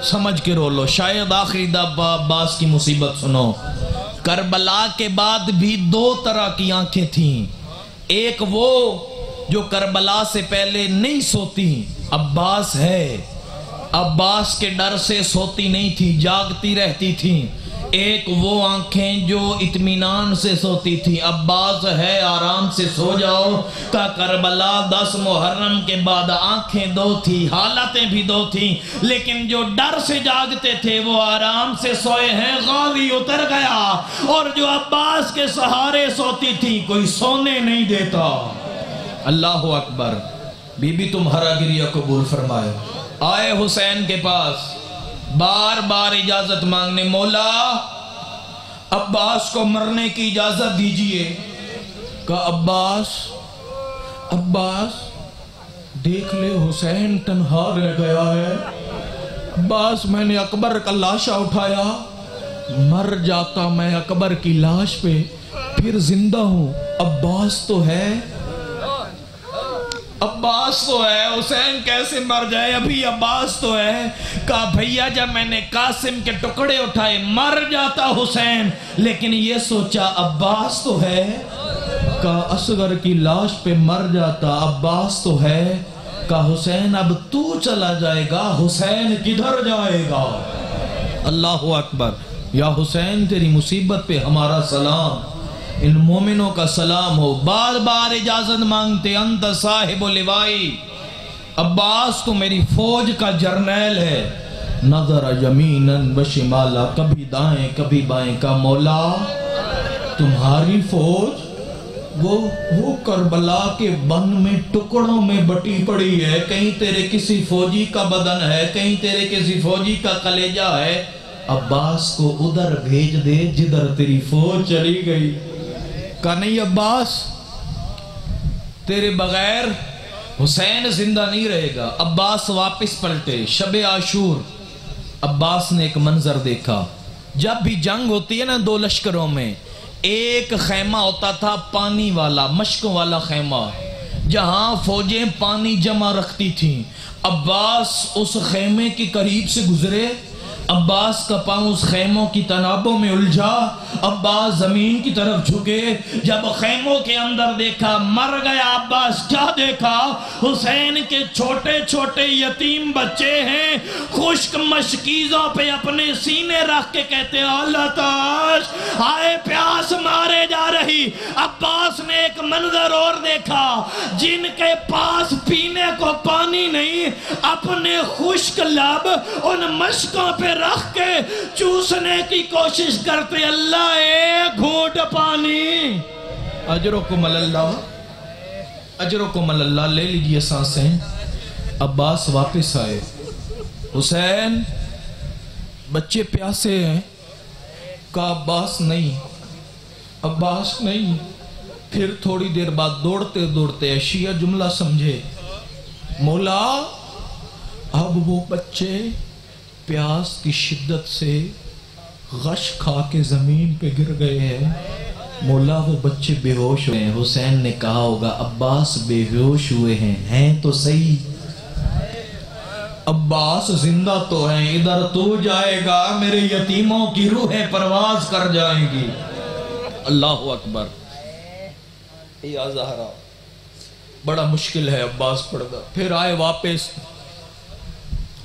سمجھ کے رو لو، شاید آخری دفعہ عباس کی مصیبت سنو۔ کربلا کے بعد بھی 2 طرح کی آنکھیں تھیں، ایک وہ جو کربلا سے پہلے نہیں سوتی، عباس ہے، عباس کے ڈر سے سوتی نہیں تھی، جاگتی رہتی تھی۔ ایک وہ آنکھیں جو اطمینان سے سوتی تھی، عباس ہے آرام سے سو جاؤ۔ کا کربلا 10 محرم کے بعد آنکھیں 2 تھی، حالتیں بھی 2 تھیں، لیکن جو ڈر سے جاگتے تھے وہ آرام سے سوئے ہیں۔ غازی اتر گیا، اور جو عباس کے سہارے سوتی تھی کوئی سونے نہیں دیتا۔ اللہ اکبر۔ بی بی تمہارا گریہ قبول فرمائے۔ آئے حسین کے پاس بار بار اجازت مانگنے، مولا عباس کو مرنے کی اجازت دیجئے۔ کہا عباس دیکھ لے حسین تنہا رہ گیا ہے۔ عباس میں نے اکبر کا لاشا اٹھایا، مر جاتا میں اکبر کی لاش پہ، پھر زندہ ہوں، عباس تو ہے، عباس تو ہے، حسین کیسے مر جائے، ابھی عباس تو ہے۔ کہا بھیا جب میں نے قاسم کے ٹکڑے اٹھائے مر جاتا حسین، لیکن یہ سوچا عباس تو ہے۔ کہا اصغر کی لاش پہ مر جاتا، عباس تو ہے۔ کہا حسین اب تو چلا جائے گا، حسین کدھر جائے گا؟ اللہ اکبر۔ یا حسین تیری مصیبت پہ ہمارا سلام، ان مومنوں کا سلام ہو۔ بار بار اجازت مانگتے، انت صاحب لوائی، عباس تو میری فوج کا جرنیل ہے۔ نظر یمیناً و شمالا، کبھی دائیں کبھی بائیں، کا مولا تمہاری فوج وہ کربلا کے بن میں ٹکڑوں میں بٹی پڑی ہے، کہیں تیرے کسی فوجی کا بدن ہے، کہیں تیرے کسی فوجی کا کلیجہ ہے، عباس کو ادھر بھیج دے جدھر تیری فوج چلی گئی۔ کہا نہیں عباس، تیرے بغیر حسین زندہ نہیں رہے گا۔ عباس واپس پلٹے۔ شب عاشور عباس نے ایک منظر دیکھا، جب بھی جنگ ہوتی ہے نا 2 لشکروں میں، ایک خیمہ ہوتا تھا پانی والا، مشکوں والا خیمہ، جہاں فوجیں پانی جمع رکھتی تھیں۔ عباس اس خیمے کے قریب سے گزرے، عباس کا پاؤں اس خیموں کی تنابوں میں الجھا، عباس زمین کی طرف جھکے، جب خیموں کے اندر دیکھا مر گیا عباس۔ کیا دیکھا؟ حسین کے چھوٹے چھوٹے یتیم بچے ہیں، خشک مشکیزوں پہ اپنے سینے رکھ کے کہتے ہیں اللہ تاش ہائے پیاس مارے جا رہی۔ عباس نے ایک منظر اور دیکھا، جن کے پاس پینے کو پانی نہیں، اپنے خشک لب ان مشکوں پہ رکھ کے چوسنے کی کوشش کرتے، اللہ ایک گھونٹ پانی۔ اجرکم اللہ، اجرکم اللہ، لے لیجئے سانسیں۔ عباس واپس آئے، حسین بچے پیاسے ہیں۔ کہا عباس نہیں، عباس نہیں۔ پھر تھوڑی دیر بعد دوڑتے دوڑتے شیعہ جملہ سمجھے، مولا اب وہ بچے پیاس کی شدت سے غش کھا کے زمین پہ گر گئے ہیں، مولا وہ بچے بے ہوش ہوئے ہیں۔ حسین نے کہا ہوگا عباس بے ہوش ہوئے ہیں تو صحیح، عباس زندہ تو ہیں، ادھر تو جائے گا میرے یتیموں کی روحیں پرواز کر جائیں گی۔ اللہ اکبر. یا زہرا بڑا مشکل ہے عباس پڑھنا. پھر آئے واپس.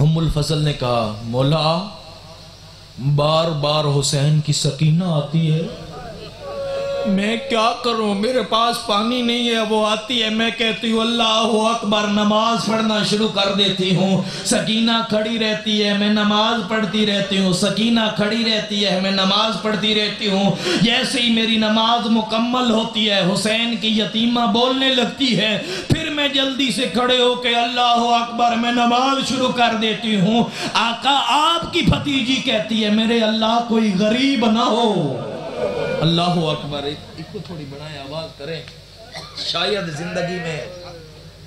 ام الفضل نے کہا مولا بار بار حسین کی سکینہ آتی ہے، میں کیا کروں، میرے پاس پانی نہیں ہے، وہ آتی ہے، میں کہتی ہوں اللہ اکبر، نماز پڑھنا شروع کر دیتی ہوں، سکینہ کھڑی رہتی ہے، میں نماز پڑھتی رہتی ہوں، سکینہ کھڑی رہتی ہے، میں نماز پڑھتی رہتی ہوں. جیسے ہی میری نماز مکمل ہوتی ہے حسین کی یتیمہ بولنے لگتی ہے، پھر میں جلدی سے کھڑے ہو کے اللہ اکبر میں نماز شروع کر دیتی ہوں. آقا آپ کی بھتیجی کہتی ہے میرے اللہ کوئی غریب نہ ہو. اللہ اکبر. ایک کو تھوڑی بڑھائیں آواز کریں. شاید زندگی میں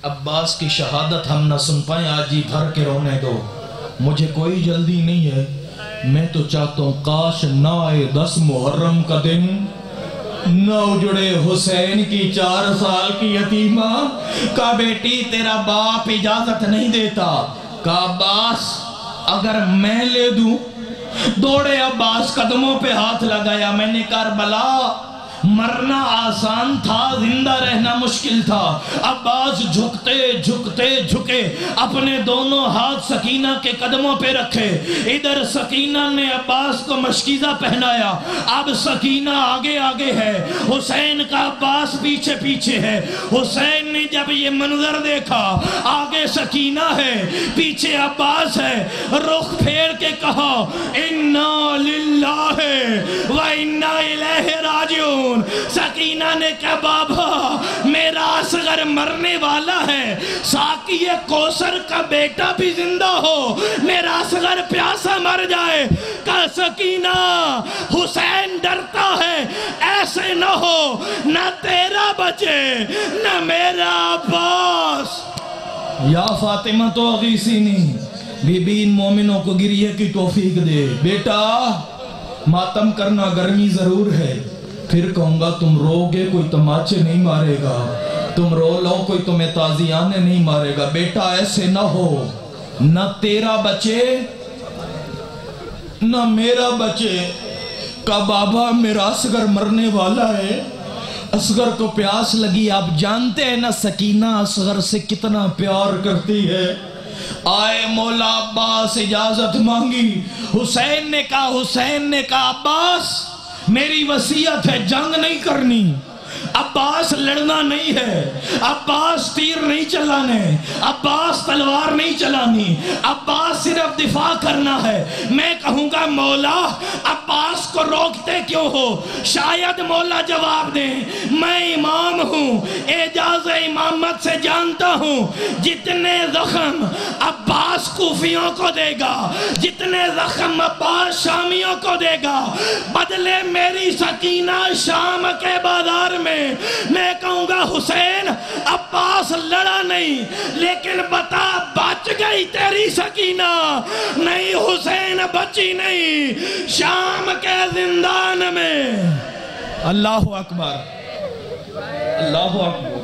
عباس کی شہادت ہم نہ سن پائیں، آج ہی بھر کے رونے دو، مجھے کوئی جلدی نہیں ہے. میں تو چاہتا ہوں کاش نہ آئے 10 محرم کا دن، نہ اجڑے حسین کی 4 سال کی یتیمہ. کہا بیٹی تیرا باپ اجازت نہیں دیتا. کہا عباس اگر میں لے دوں. دوڑے عباس قدموں پہ ہاتھ لگایا. میں نے کربلا مرنا آسان تھا، زندہ رہنا مشکل تھا. عباس جھکتے جھکتے جھکے، اپنے دونوں ہاتھ سکینہ کے قدموں پہ رکھے. ادھر سکینہ نے عباس کو مشکیزہ پہنایا. اب سکینہ آگے آگے ہے، حسین کا عباس پیچھے پیچھے ہے. حسین نے جب یہ منظر دیکھا، آگے سکینہ ہے، پیچھے عباس ہے، رخ پھیر کے کہا اِنَّا لِلَّهِ وَإِنَّا إِلَيْهِ راجعون. سکینہ نے کہا بابا میرا اصغر مرنے والا ہے، ساقی کوثر کا بیٹا بھی زندہ ہو، میرا اصغر پیاسا مر جائے. کہا سکینہ حسین ڈرتا ہے، ایسے نہ ہو نہ تیرا بچے نہ میرا عباس. یا فاطمہ تو اغیثینی، بی بی ان مومنوں کو گریے کی توفیق دے. بیٹا ماتم کرنا گرمی ضرور ہے، پھر کہوں گا تم رو گے کوئی تماچے نہیں مارے گا، تم رو لو کوئی تمہیں تازیانے نہیں مارے گا. بیٹا ایسے نہ ہو، نہ تیرا بچے نہ میرا بچے. کہا بابا میرا اصغر مرنے والا ہے، اصغر کو پیاس لگی. آپ جانتے ہیں نا سکینہ اصغر سے کتنا پیار کرتی ہے. آئے مولا عباس اجازت مانگی. حسین نے کہا عباس میری وصیت ہے جنگ نہیں کرنی، عباس لڑنا نہیں ہے، عباس تیر نہیں چلانے، عباس تلوار نہیں چلانی، عباس صرف دفاع کرنا ہے. میں کہوں گا مولا عباس کو روکتے کیوں ہو؟ شاید مولا جواب دیں میں امام ہوں، اعجاز امامت سے جانتا ہوں جتنے زخم عباس کوفیوں کو دے گا، جتنے زخم عباس شامیوں کو دے گا، بدلے میری سکینہ شام کے بازار میں میں کہوں گا حسین عباس لڑا نہیں، لیکن بتا بچ گئی تیری سکینہ؟ نہیں حسین بچی نہیں، شام کے زندان میں. اللہ اکبر اللہ اکبر.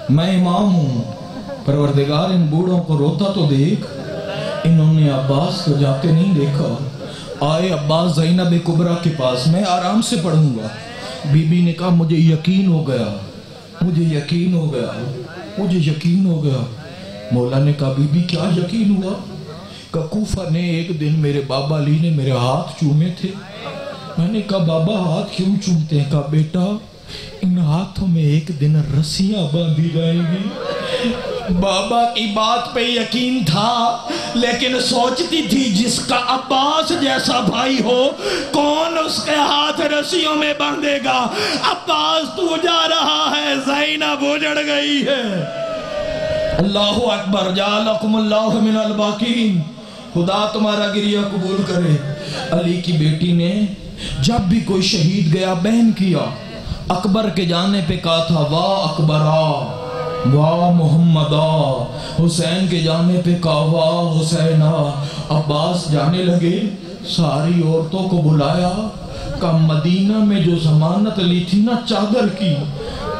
میں امام ہوں، پروردگار ان بوڑھوں کو روتا تو دیکھ، انہوں نے عباس کو جاتے نہیں دیکھا. آئے عباس زینب کبریٰ کے پاس، میں آرام سے پڑھوں گا. بی بی نے کہا مجھے یقین ہو گیا، مجھے یقین ہو گیا، مجھے یقین ہو گیا. مولا نے کہا بی بی کیا یقین ہوا؟ کہ کوفہ نے ایک دن میرے بابا علی نے میرے ہاتھ چومے تھے. میں نے کہا بابا ہاتھ کیوں چومتے ہیں؟ کہا بیٹا ان ہاتھوں میں ایک دن رسیاں باندھی جائیں گی. بابا کی بات پہ یقین تھا، لیکن سوچتی تھی جس کا عباس جیسا بھائی ہو کون اس کے ہاتھ رسیوں میں باندھے گا. عباس تو جا رہا ہے، زینب اجڑ گئی ہے. اللہ اکبر. جعلکم اللہ من الباقین. خدا تمہارا گریہ قبول کرے. علی کی بیٹی نے جب بھی کوئی شہید گیا بہن کیا. اکبر کے جانے پہ کہا تھا واہ اکبرا واہ محمدہ. حسین کے جانے پہ کہا واہ حسینہ. عباس جانے لگے، ساری عورتوں کو بلایا. کہا مدینہ میں جو ضمانت لی تھی نا چادر کی،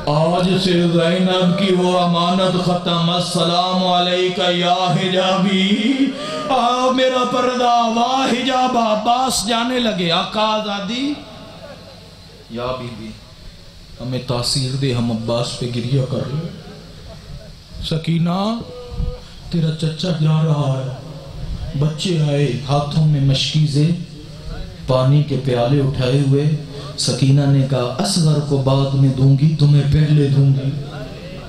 آج سے زینب کی وہ امانت ختم. السلام علیکہ یا حجابی، میرا پردہ واہ حجابہ. عباس جانے لگے. آقا آزادی یا بیوی ہمیں تاثیر دے، ہم عباس پہ گریہ کر رہے ہیں۔ سکینہ تیرا چچا جا رہا ہے۔ بچے آئے ہاتھوں میں مشکیزیں، پانی کے پیالے اٹھائے ہوئے۔ سکینہ نے کہا اصغر کو بعد میں دوں گی، تمہیں پہلے دوں گی،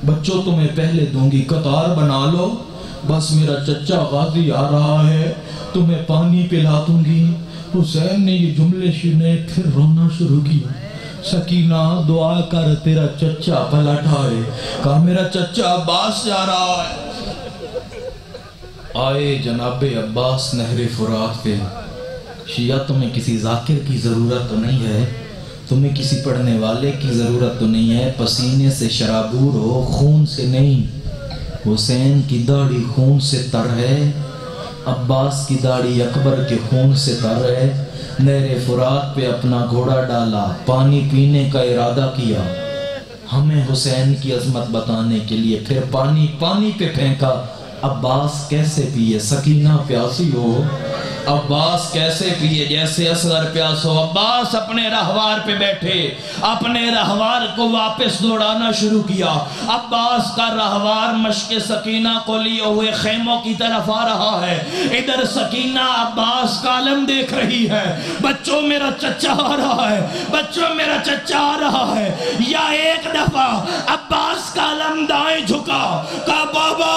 بچوں تمہیں پہلے دوں گی، قطار بنا لو، بس میرا چچا غازی آ رہا ہے، تمہیں پانی پلا دوں گی۔ حسین نے یہ جملے سنے پھر رونا شروع کیا۔ سکینہ دعا کر تیرا چچا پلٹ آئے۔ کہا میرا چچا عباس جا رہا ہے۔ آئے جناب عباس نہر فرات پہ۔ شیعہ تمہیں کسی ذاکر کی ضرورت تو نہیں ہے، تمہیں کسی پڑھنے والے کی ضرورت تو نہیں ہے، پسینے سے شرابور ہو، خون سے نہیں۔ حسین کی داڑھی خون سے تر ہے، عباس کی داڑھی اکبر کے خون سے تر ہے۔ نہر فرات پہ اپنا گھوڑا ڈالا، پانی پینے کا ارادہ کیا، ہمیں حسین کی عظمت بتانے کے لیے، پھر پانی پہ پھینکا۔ عباس کیسے پیے؟ سکینہ پیاسی ہو، عباس کیسے پیے؟ جیسے اصغر پیاس ہو۔ عباس اپنے رہوار پہ بیٹھے، اپنے رہوار کو واپس دوڑانا شروع کیا۔ عباس کا رہوار مشق سکینہ کو لیے ہوئے خیموں کی طرف آ رہا ہے۔ ادھر سکینہ عباس کا علم دیکھ رہی ہے، بچوں میرا چچا آ رہا ہے، بچوں میرا چچا آ رہا ہے۔ یا ایک دفعہ عباس کا علم دائیں جھکا، کہا بابا،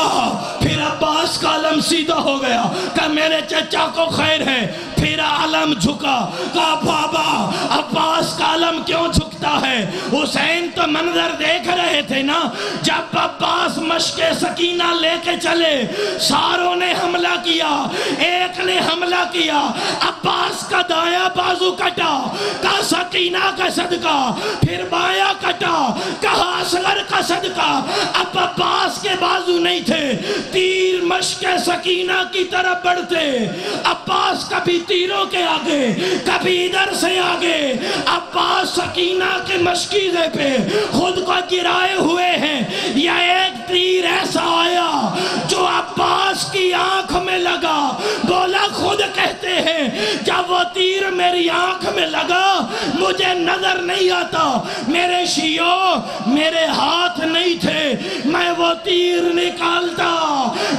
پھر عباس کا علم سیدھا ہو گیا، کہا میرے چچا کو خیر ہے، پھر علم جھکا، کہا بابا عباس کا علم کیوں جھکتا ہے؟ حسین تو منظر دیکھ رہے تھے نا، جب عباس مشق سکینہ لے کے چلے، ساروں نے حملہ کیا، ایک نے حملہ کیا، عباس کا دایاں بازو کٹا، کہا سکینہ کا صدقہ، پھر بایاں کٹا، کہا اصغر کا صدقہ۔ اب عباس کے بازو نہیں تھے، تیر مشق سکینہ کی طرف بڑھتے، عباس کبھی تیروں کے آگے، کبھی ادھر سے آگے۔ عباس سکینہ کے مشکیزے پہ خود کو گرائے ہوئے ہیں۔ یا ایک تیر ایسا آیا جو عباس کی آنکھ میں لگا، بولا خود کہتے ہیں جب وہ تیر میری آنکھ میں لگا مجھے نظر نہیں آتا، میرے شیعوں میرے ہاتھ نہیں تھے، میں وہ تیر نکالتا۔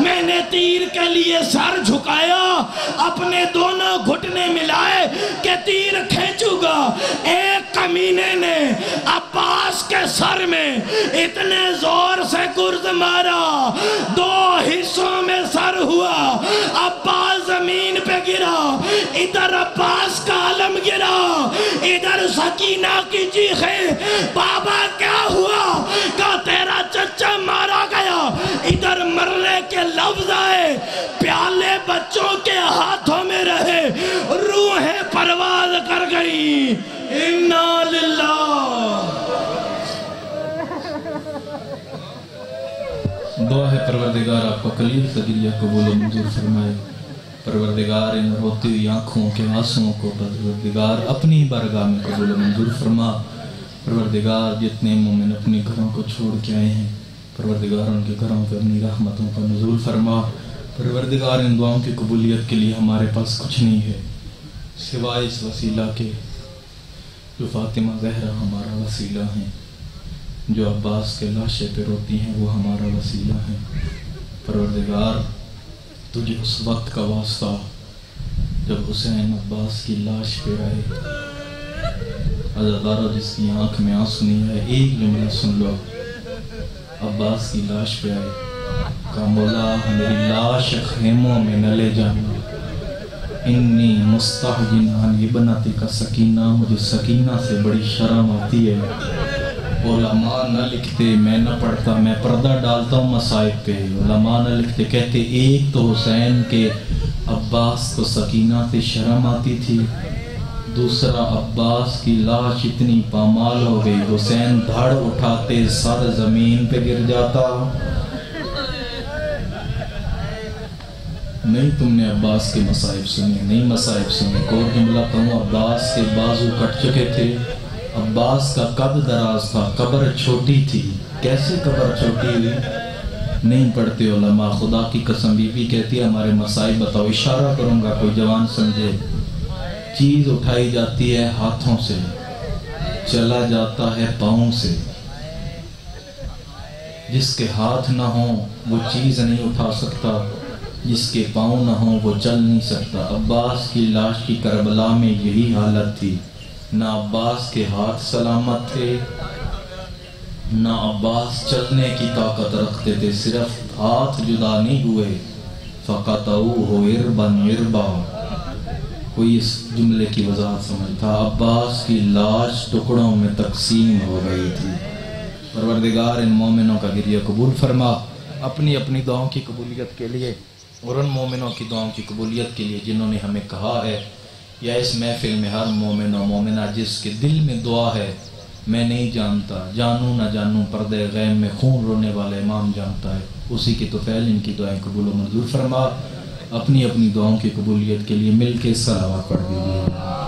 میں نے تیر کے لیے سر جھکایا، اپنے دونوں گھٹنے ملائے کہ تیر کھینچوں گا۔ ایک کمینے نے عباس کے سر میں اتنے زور سے گرز مارا، دو حصوں میں سر ہوا، عباس زمین پہ گرا، ادھر عباس کا علم گرا، ادھر سکینہ کی چیخیں، بابا کیا ہوا؟ کہا تیرا چچا مارا گیا۔ ادھر مرنے کے لفظ آئے، پیالے بچوں کے ہاتھوں میں رہے، روحیں پرواز کر گئی۔ انا للہ۔ دعا ہے پروردگار آپ کو قلیل تجریہ قبول و منظور فرمائے۔ پروردگار ان روتی ہوئی آنکھوں کے آنسوؤں کو پروردگار اپنی بارگاہ میں قبول و منظور فرما۔ پروردگار جتنے مومن اپنے گھروں کو چھوڑ کے آئے ہیں، پروردگار ان کے گھروں پہ اپنی رحمتوں کا نزول فرما۔ پروردگار ان دعاؤں کی قبولیت کے لیے ہمارے پاس کچھ نہیں ہے سوائے اس وسیلہ کے جو فاطمہ زہرا ہمارا وسیلہ ہیں، جو عباس کے لاشے پہ روتی ہیں وہ ہمارا وسیلہ ہیں۔ پروردگار تجھے اس وقت کا واسطہ جب حسین عباس کی لاش پہ آئے، عزادارہ جس کی آنکھ میں آنسو نہیں ہے، ایک جملہ سن لو، عباس کی لاش پہ آئے، کہا مولا میری لاش خیموں میں نہ لے جانا، انی مستحجن عن ابنتک سکینہ، مجھے سکینہ سے بڑی شرم آتی ہے۔ علماء نہ لکھتے، میں نہ پڑھتا، میں پردہ ڈالتا ہوں مصائب پہ، علماء نہ لکھتے، کہتے ایک تو حسین کے عباس کو سکینہ سے شرم آتی تھی، دوسرا عباس کی لاش اتنی پامال ہو گئی، حسین دھڑ اٹھاتے سر زمین پہ گر جاتا۔ نہیں تم نے عباس کے مصائب سنے، نہیں مصائب سنے۔ کو جملہ کہوں، عباس کے بازو کٹ چکے تھے، عباس کا قد دراز تھا، قبر چھوٹی تھی۔ کیسے قبر چھوٹی ہوئی؟ نہیں پڑھتے علماء۔ خدا کی قسم بی بی کہتی ہے ہمارے مصائب بتاؤ، اشارہ کروں گا کوئی جوان سمجھے۔ چیز اٹھائی جاتی ہے ہاتھوں سے، چلا جاتا ہے پاؤں سے، جس کے ہاتھ نہ ہوں وہ چیز نہیں اٹھا سکتا، جس کے پاؤں نہ ہوں وہ چل نہیں سکتا۔ عباس کی لاش کی کربلا میں یہی حالت تھی، نہ عباس کے ہاتھ سلامت تھے، نہ عباس چلنے کی طاقت رکھتے تھے، صرف ہاتھ جدا نہیں ہوئے۔ فَقَطَعُوهُ عِرْبًا عِرْبًا، کوئی اس جملے کی وضاحت سمجھتا، عباس کی لاش ٹکڑوں میں تقسیم ہو گئی تھی۔ پروردگار ان مومنوں کا گریہ قبول فرما، اپنی اپنی دعاؤں کی قبولیت کے لیے اور ان مومنوں کی دعاؤں کی قبولیت کے لیے جنہوں نے ہمیں کہا ہے یا اس محفل میں ہر مومن و مومنہ جس کے دل میں دعا ہے، میں نہیں جانتا، جانوں نہ جانوں پردے غیب میں خون رونے والا امام جانتا ہے، اسی کی توفیل ان کی دعائیں قبول و منظور فرما۔ اپنی اپنی دعاؤں کی قبولیت کے لیے مل کے صلوات پڑھ دیجیے۔